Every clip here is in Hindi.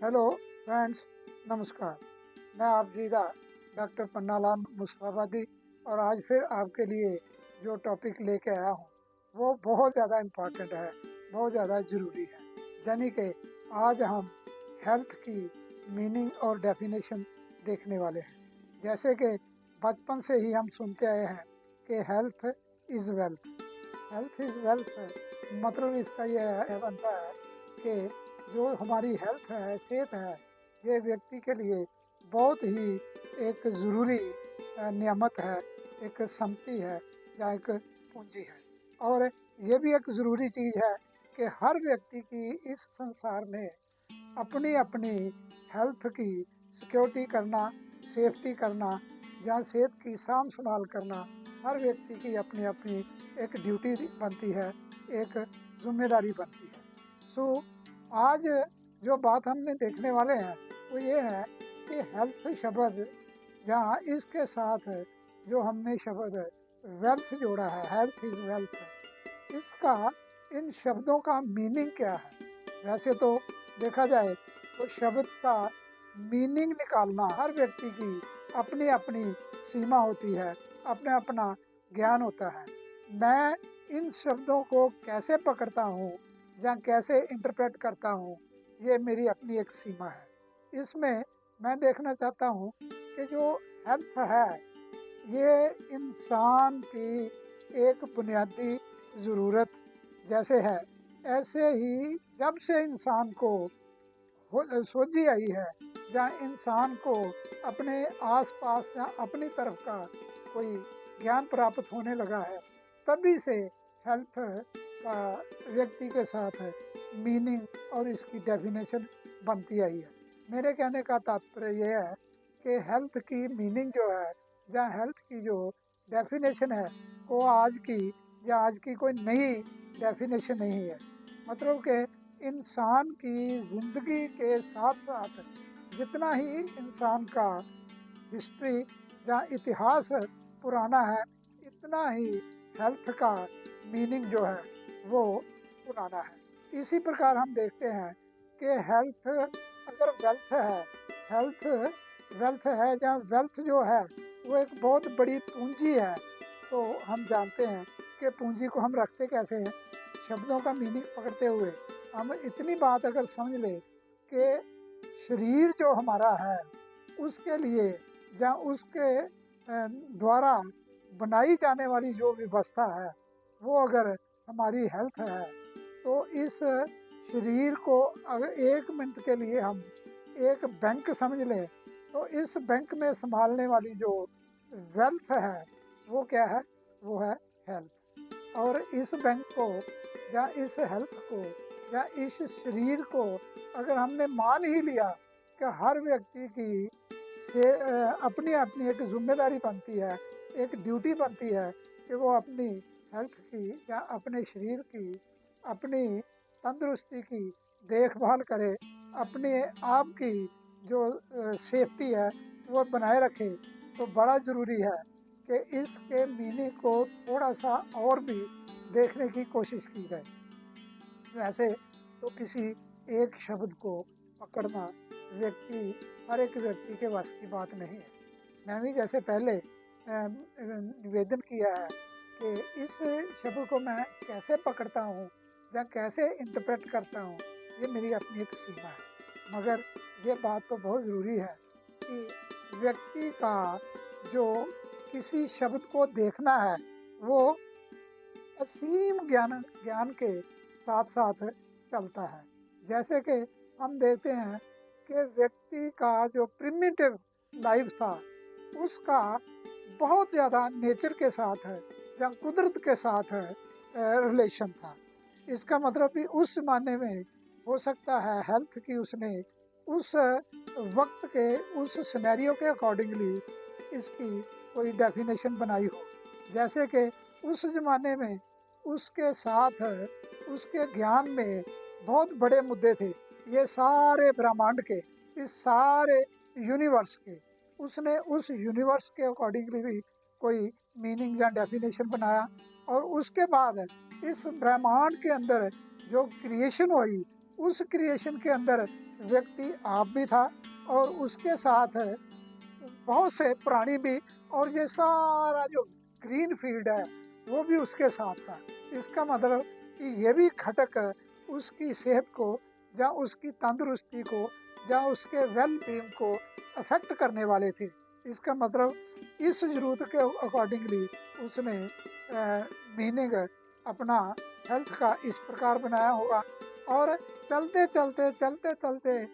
हेलो फ्रेंड्स, नमस्कार। मैं आप जीदा डॉक्टर पन्नालाल मुस्तफाबादी और आज फिर आपके लिए जो टॉपिक लेके आया हूँ वो बहुत ज़्यादा इम्पॉर्टेंट है, बहुत ज़्यादा ज़रूरी है। यानी कि आज हम हेल्थ की मीनिंग और डेफिनेशन देखने वाले हैं। जैसे कि बचपन से ही हम सुनते आए हैं कि health is wealth. Health is wealth मतलब इसका यह बनता है कि जो हमारी हेल्थ है, सेहत है, ये व्यक्ति के लिए बहुत ही एक ज़रूरी नियामत है, एक संपत्ति है या एक पूंजी है। और ये भी एक ज़रूरी चीज़ है कि हर व्यक्ति की इस संसार में अपनी अपनी हेल्थ की सिक्योरिटी करना, सेफ्टी करना या सेहत की साम संभाल करना हर व्यक्ति की अपनी अपनी एक ड्यूटी बनती है, एक जिम्मेदारी बनती है। सो आज जो बात हमने देखने वाले हैं वो ये है कि हेल्थ शब्द जहाँ इसके साथ जो हमने शब्द वेल्थ जोड़ा है, हेल्थ इज़ वेल्थ, इसका इन शब्दों का मीनिंग क्या है। वैसे तो देखा जाए तो शब्द का मीनिंग निकालना हर व्यक्ति की अपनी अपनी सीमा होती है, अपना अपना ज्ञान होता है। मैं इन शब्दों को कैसे पकड़ता हूँ या कैसे इंटरप्रेट करता हूँ, ये मेरी अपनी एक सीमा है। इसमें मैं देखना चाहता हूँ कि जो हेल्थ है ये इंसान की एक बुनियादी ज़रूरत जैसे है, ऐसे ही जब से इंसान को सोची आई है या इंसान को अपने आसपास या अपनी तरफ का कोई ज्ञान प्राप्त होने लगा है, तभी से हेल्थ का व्यक्ति के साथ मीनिंग और इसकी डेफिनेशन बनती आई है। मेरे कहने का तात्पर्य यह है कि हेल्थ की मीनिंग जो है या हेल्थ की जो डेफिनेशन है वो आज की या आज की कोई नई डेफिनेशन नहीं है। मतलब कि इंसान की ज़िंदगी के साथ साथ जितना ही इंसान का हिस्ट्री या इतिहास पुराना है, इतना ही हेल्थ का मीनिंग जो है वो पुराना है। इसी प्रकार हम देखते हैं कि हेल्थ अगर वेल्थ है, हेल्थ वेल्थ है या वेल्थ जो है वो एक बहुत बड़ी पूंजी है, तो हम जानते हैं कि पूंजी को हम रखते कैसे हैं। शब्दों का मीनिंग पकड़ते हुए हम इतनी बात अगर समझ लें कि शरीर जो हमारा है उसके लिए या उसके द्वारा बनाई जाने वाली जो व्यवस्था है वो अगर हमारी हेल्थ है, तो इस शरीर को अगर एक मिनट के लिए हम एक बैंक समझ लें, तो इस बैंक में संभालने वाली जो वेल्थ है वो क्या है, वो है हेल्थ। और इस बैंक को या इस हेल्थ को या इस शरीर को अगर हमने मान ही लिया कि हर व्यक्ति की से अपनी अपनी एक जिम्मेदारी बनती है, एक ड्यूटी बनती है कि वो अपनी हेल्थ की या अपने शरीर की, अपनी तंदुरुस्ती की देखभाल करे, अपने आप की जो सेफ्टी है वो बनाए रखे, तो बड़ा ज़रूरी है कि इसके मीनिंग को थोड़ा सा और भी देखने की कोशिश की जाए। वैसे तो किसी एक शब्द को पकड़ना व्यक्ति हर एक व्यक्ति के वश की बात नहीं है। मैं भी जैसे पहले निवेदन किया है कि इस शब्द को मैं कैसे पकड़ता हूँ या कैसे इंटरप्रेट करता हूँ, ये मेरी अपनी एक सीमा है। मगर ये बात तो बहुत ज़रूरी है कि व्यक्ति का जो किसी शब्द को देखना है वो असीम ज्ञान ज्ञान के साथ साथ चलता है। जैसे कि हम देखते हैं कि व्यक्ति का जो प्रिमिटिव लाइफ था उसका बहुत ज़्यादा नेचर के साथ है या कुदरत के साथ रिलेशन था। इसका मतलब कि उस ज़माने में हो सकता है हेल्थ की उसने उस वक्त के उस सिनेरियो के अकॉर्डिंगली इसकी कोई डेफिनेशन बनाई हो। जैसे कि उस ज़माने में उसके साथ उसके ज्ञान में बहुत बड़े मुद्दे थे, ये सारे ब्रह्मांड के, इस सारे यूनिवर्स के। उसने उस यूनिवर्स के अकॉर्डिंगली भी कोई मीनिंग या डेफिनेशन बनाया, और उसके बाद इस ब्रह्मांड के अंदर जो क्रिएशन हुई उस क्रिएशन के अंदर व्यक्ति आप भी था और उसके साथ बहुत से प्राणी भी, और ये सारा जो ग्रीन फील्ड है वो भी उसके साथ था। इसका मतलब कि ये भी घटक उसकी सेहत को या उसकी तंदुरुस्ती को या उसके वेल बीइंग को अफेक्ट करने वाले थे। इसका मतलब इस जरूरत के अकॉर्डिंगली उसने मीनिंग अपना हेल्थ का इस प्रकार बनाया होगा। और चलते चलते चलते चलते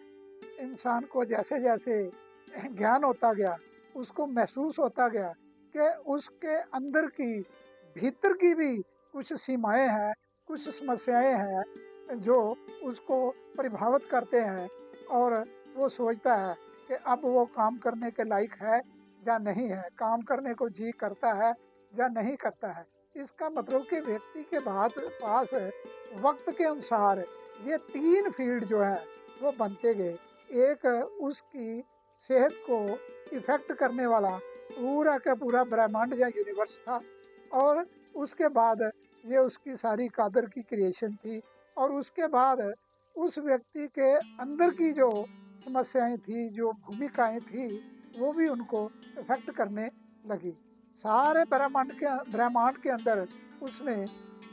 इंसान को जैसे जैसे ज्ञान होता गया, उसको महसूस होता गया कि उसके अंदर की भीतर की भी कुछ सीमाएं हैं, कुछ समस्याएं हैं जो उसको प्रभावित करते हैं, और वो सोचता है कि अब वो काम करने के लायक है या नहीं है, काम करने को जी करता है या नहीं करता है। इसका मतलब कि व्यक्ति के पास वक्त के अनुसार ये तीन फील्ड जो है वो बनते गए। एक उसकी सेहत को इफेक्ट करने वाला पूरा का पूरा ब्रह्मांड या यूनिवर्स था, और उसके बाद ये उसकी सारी कादर की क्रिएशन थी, और उसके बाद उस व्यक्ति के अंदर की जो समस्याएं थी, जो भूमिकाएं थी, वो भी उनको इफेक्ट करने लगी। सारे ब्रह्मांड के अंदर उसने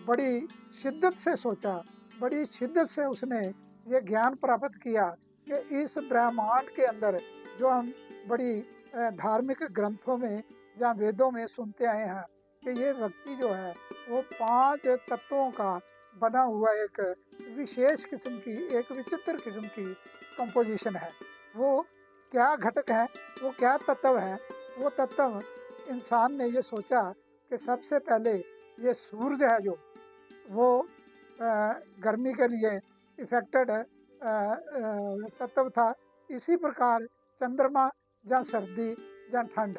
बड़ी शिद्दत से सोचा, बड़ी शिद्दत से उसने ये ज्ञान प्राप्त किया कि इस ब्रह्मांड के अंदर जो हम बड़ी धार्मिक ग्रंथों में या वेदों में सुनते आए हैं कि ये व्यक्ति जो है वो 5 तत्वों का बना हुआ एक विशेष किस्म की, एक विचित्र किस्म की कंपोजिशन है। वो क्या घटक है, वो क्या तत्व है? वो तत्व इंसान ने ये सोचा कि सबसे पहले ये सूरज है जो वो गर्मी के लिए इफेक्टेड तत्व था। इसी प्रकार चंद्रमा या सर्दी या ठंड,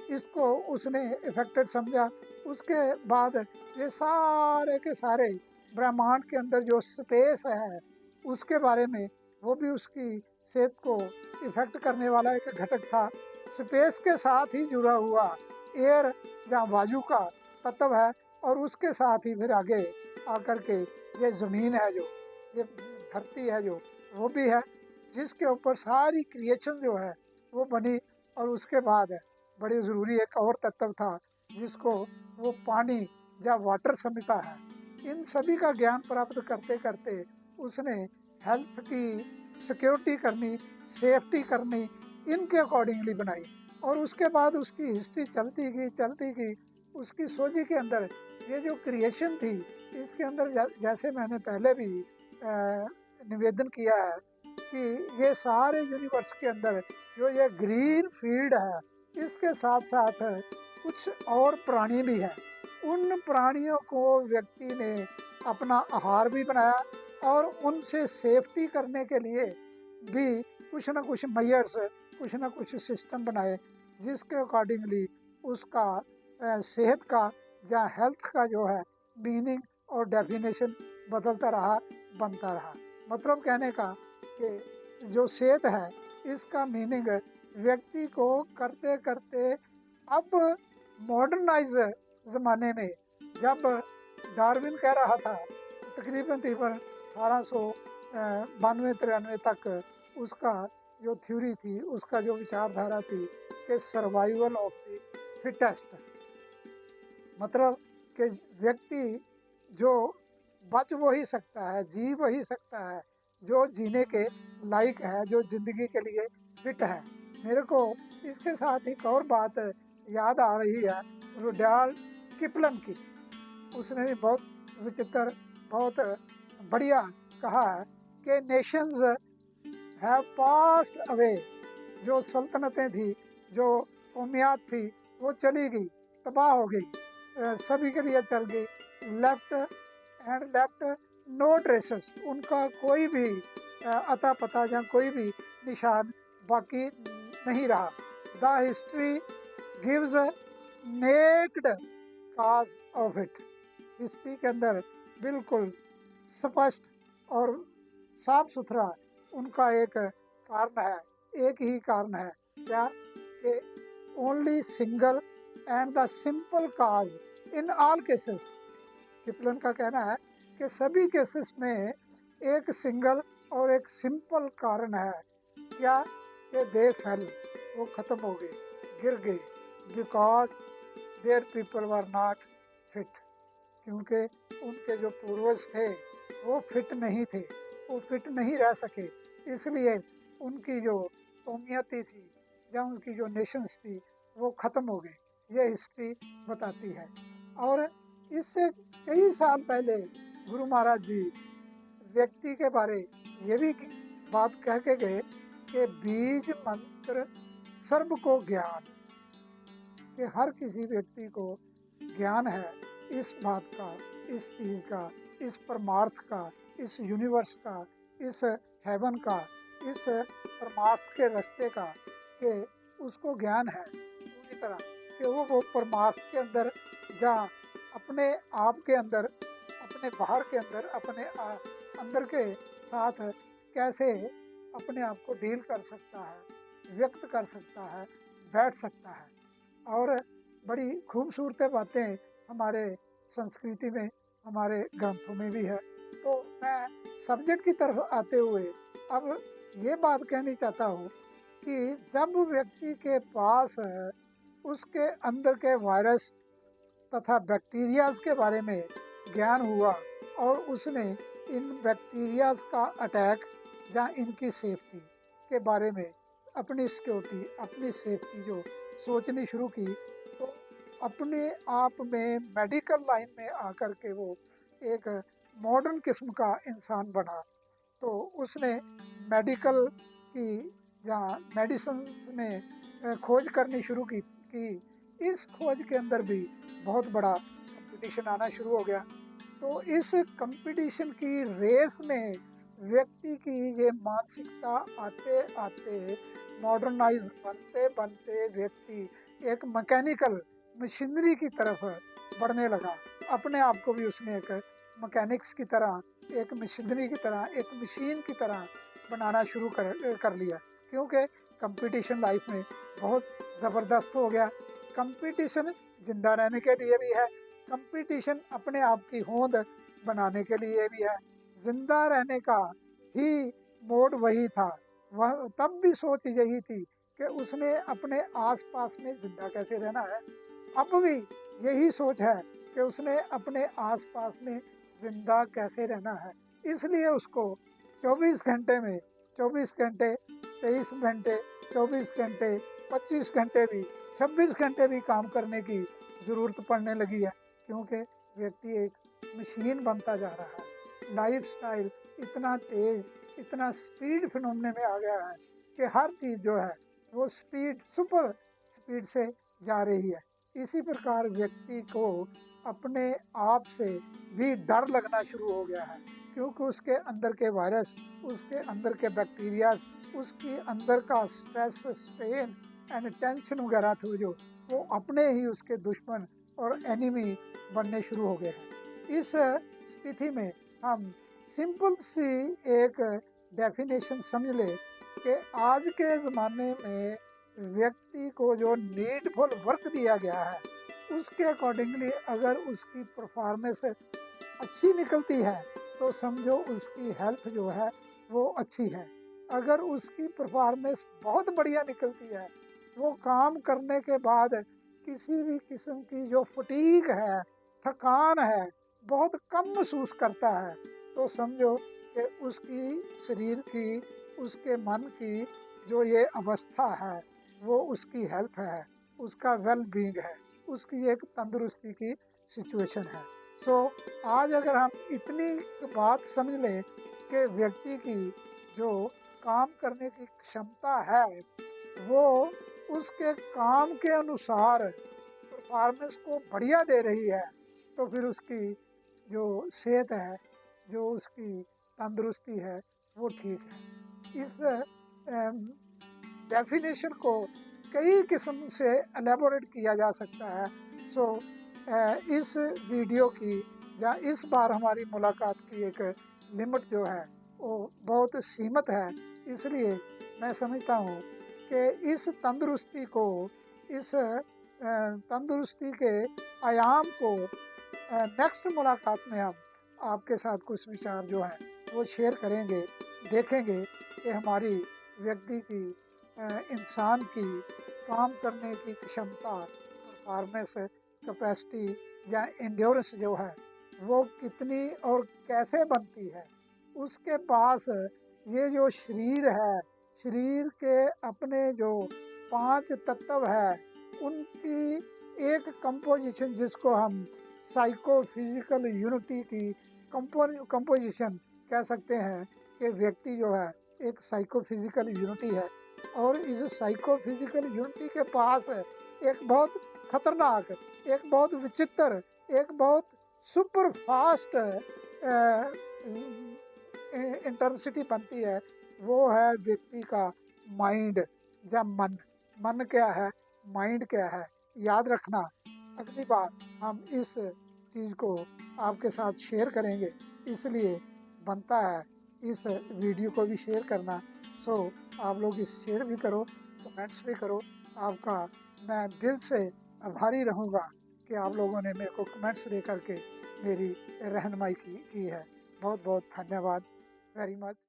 इसको उसने इफेक्टेड समझा। उसके बाद ये सारे के सारे ब्रह्मांड के अंदर जो स्पेस है उसके बारे में वो भी उसकी सेहत को इफेक्ट करने वाला एक घटक था। स्पेस के साथ ही जुड़ा हुआ एयर या वायु का तत्व है, और उसके साथ ही फिर आगे आकर के ये ज़मीन है जो, ये धरती है जो, वो भी है, जिसके ऊपर सारी क्रिएशन जो है वो बनी। और उसके बाद बड़ी ज़रूरी एक और तत्व था जिसको वो पानी या वाटर समझता है। इन सभी का ज्ञान प्राप्त करते करते उसने हेल्थ की सिक्योरिटी करनी, सेफ्टी करनी, इनके अकॉर्डिंगली बनाई। और उसके बाद उसकी हिस्ट्री चलती गई। उसकी सोची के अंदर ये जो क्रिएशन थी, इसके अंदर जैसे मैंने पहले भी निवेदन किया है कि ये सारे यूनिवर्स के अंदर जो ये ग्रीन फील्ड है, इसके साथ साथ कुछ और प्राणी भी हैं। उन प्राणियों को व्यक्ति ने अपना आहार भी बनाया, और उनसे सेफ्टी करने के लिए भी कुछ ना कुछ मेयर्स, कुछ ना कुछ सिस्टम बनाए, जिसके अकॉर्डिंगली उसका सेहत का या हेल्थ का जो है मीनिंग और डेफिनेशन बदलता रहा, बनता रहा। मतलब कहने का कि जो सेहत है इसका मीनिंग व्यक्ति को करते करते अब मॉडर्नाइज ज़माने में, जब डार्विन कह रहा था तकरीबन 1892-93 तक उसका जो थ्योरी थी, उसका जो विचारधारा थी कि सर्वाइवल ऑफ द फिटेस्ट, मतलब कि व्यक्ति जो बच वही सकता है, जी वही सकता है जो जीने के लायक है, जो ज़िंदगी के लिए फिट है। मेरे को इसके साथ एक और बात याद आ रही है रुडयार्ड किपलिंग की। उसने भी बहुत विचित्र, बहुत बढ़िया कहा है कि नेशंस हैव पास्ड अवे। जो सल्तनतें थी, जो कौमियात थी, वो चली गई, तबाह हो गई, सभी के लिए चल गई। लेफ्ट नो ट्रेसेस, उनका कोई भी अता पता या कोई भी निशान बाकी नहीं रहा। The history gives naked cause of it. History के अंदर बिल्कुल स्पष्ट और साफ सुथरा उनका एक कारण है, एक ही कारण है, क्या कि only single and the simple cause in all cases. Kipling का कहना है कि सभी केसेस में एक सिंगल और एक सिंपल कारण है, क्या कि दे फेल, वो ख़त्म हो गए, गिर गए, because their people were not fit, क्योंकि उनके जो पूर्वज थे वो फिट नहीं थे, वो फिट नहीं रह सके, इसलिए उनकी जो कौमियती थी या उनकी जो नेशंस थी वो ख़त्म हो गई। ये हिस्ट्री बताती है। और इससे कई साल पहले गुरु महाराज जी व्यक्ति के बारे ये भी बात कह के गए कि बीज मंत्र सर्व को ज्ञान, कि हर किसी व्यक्ति को ज्ञान है इस बात का, इस चीज़ का, इस परमार्थ का, इस यूनिवर्स का, इस हेवन का, इस परमार्थ के रास्ते का, कि उसको ज्ञान है पूरी तरह कि वो परमार्थ के अंदर जहाँ अपने आप के अंदर, अपने बाहर के अंदर, अपने अंदर के साथ कैसे अपने आप को डील कर सकता है, व्यक्त कर सकता है, बैठ सकता है। और बड़ी खूबसूरत बातें हमारे संस्कृति में, हमारे ग्रंथों में भी है। तो मैं सब्जेक्ट की तरफ आते हुए अब ये बात कहनी चाहता हूँ कि जब व्यक्ति के पास उसके अंदर के वायरस तथा बैक्टीरियाज के बारे में ज्ञान हुआ और उसने इन बैक्टीरियाज का अटैक या इनकी सेफ्टी के बारे में अपनी सिक्योरिटी, अपनी सेफ्टी जो सोचनी शुरू की, तो अपने आप में मेडिकल लाइन में आकर के वो एक मॉडर्न किस्म का इंसान बना। तो उसने मेडिकल की या मेडिसिन में खोज करनी शुरू की। इस खोज के अंदर भी बहुत बड़ा कंपटीशन आना शुरू हो गया। तो इस कंपटीशन की रेस में व्यक्ति की ये मानसिकता आते आते मॉडर्नाइज बनते बनते व्यक्ति एक मैकेनिकल मशीनरी की तरफ बढ़ने लगा। अपने आप को भी उसने एक मैकेनिक्स की तरह, एक मशीनरी की तरह, एक मशीन की तरह बनाना शुरू कर लिया, क्योंकि कंपटीशन लाइफ में बहुत ज़बरदस्त हो गया। कंपटीशन जिंदा रहने के लिए भी है, कंपटीशन अपने आप की होंद बनाने के लिए भी है। जिंदा रहने का ही मोड वही था, वह तब भी सोच यही थी कि उसने अपने आसपास में जिंदा कैसे रहना है। अब भी यही सोच है कि उसने अपने आसपास में जिंदा कैसे रहना है। इसलिए उसको 24 घंटे में 24 घंटे, 23 घंटे, 24 घंटे, 25 घंटे भी, 26 घंटे भी काम करने की ज़रूरत पड़ने लगी है, क्योंकि व्यक्ति एक मशीन बनता जा रहा है। लाइफ स्टाइल इतना तेज, इतना स्पीड फिनोमेने में आ गया है कि हर चीज़ जो है वो स्पीड, सुपर स्पीड से जा रही है। इसी प्रकार व्यक्ति को अपने आप से भी डर लगना शुरू हो गया है, क्योंकि उसके अंदर के वायरस, उसके अंदर के बैक्टीरियाज, उसके अंदर का स्ट्रेस, स्ट्रेन एंड टेंशन वगैरह थे जो, वो अपने ही उसके दुश्मन और एनिमी बनने शुरू हो गए हैं। इस स्थिति में हम सिंपल सी एक डेफिनेशन समझ ले कि आज के ज़माने में व्यक्ति को जो नीडफुल वर्क दिया गया है उसके अकॉर्डिंगली अगर उसकी परफॉर्मेंस अच्छी निकलती है तो समझो उसकी हेल्थ जो है वो अच्छी है। अगर उसकी परफॉर्मेंस बहुत बढ़िया निकलती है, वो काम करने के बाद किसी भी किस्म की जो फटीग है, थकान है, बहुत कम महसूस करता है, तो समझो कि उसकी शरीर की, उसके मन की जो ये अवस्था है वो उसकी हेल्थ है, उसका वेल बीइंग है, उसकी एक तंदुरुस्ती की सिचुएशन है। सो आज अगर हम इतनी बात समझ लें कि व्यक्ति की जो काम करने की क्षमता है वो उसके काम के अनुसार परफॉर्मेंस को बढ़िया दे रही है, तो फिर उसकी जो सेहत है, जो उसकी तंदुरुस्ती है वो ठीक है। इस डेफिनेशन को कई किस्म से एलेबोरेट किया जा सकता है। सो इस वीडियो की या इस बार हमारी मुलाकात की एक लिमिट जो है वो बहुत सीमित है, इसलिए मैं समझता हूँ कि इस तंदुरुस्ती को, इस तंदुरुस्ती के आयाम को नेक्स्ट मुलाकात में हम आपके साथ कुछ विचार जो है वो शेयर करेंगे, देखेंगे कि हमारी व्यक्ति की इंसान की काम करने की क्षमता, परफॉर्मेंस, कैपेसिटी या एंड्योरेंस जो है वो कितनी और कैसे बनती है। उसके पास ये जो शरीर है, शरीर के अपने जो 5 तत्व है उनकी एक कंपोजिशन, जिसको हम साइको फिजिकल यूनिटी की कंपोजिशन कह सकते हैं, कि व्यक्ति जो है एक साइको फिजिकल यूनिटी है। और इस साइको फिजिकल यूनिटी के पास एक बहुत खतरनाक, एक बहुत विचित्र, एक बहुत सुपर फास्ट इंटेंसिटी बनती है। वो है व्यक्ति का माइंड या मन। मन क्या है, माइंड क्या है, याद रखना। अगली बार हम इस चीज़ को आपके साथ शेयर करेंगे, इसलिए बनता है इस वीडियो को भी शेयर करना। सो आप लोग इस शेयर भी करो, कमेंट्स भी करो। आपका मैं दिल से आभारी रहूँगा कि आप लोगों ने मेरे को कमेंट्स दे करके मेरी रहनुमाई की है। बहुत बहुत धन्यवाद, वेरी मच।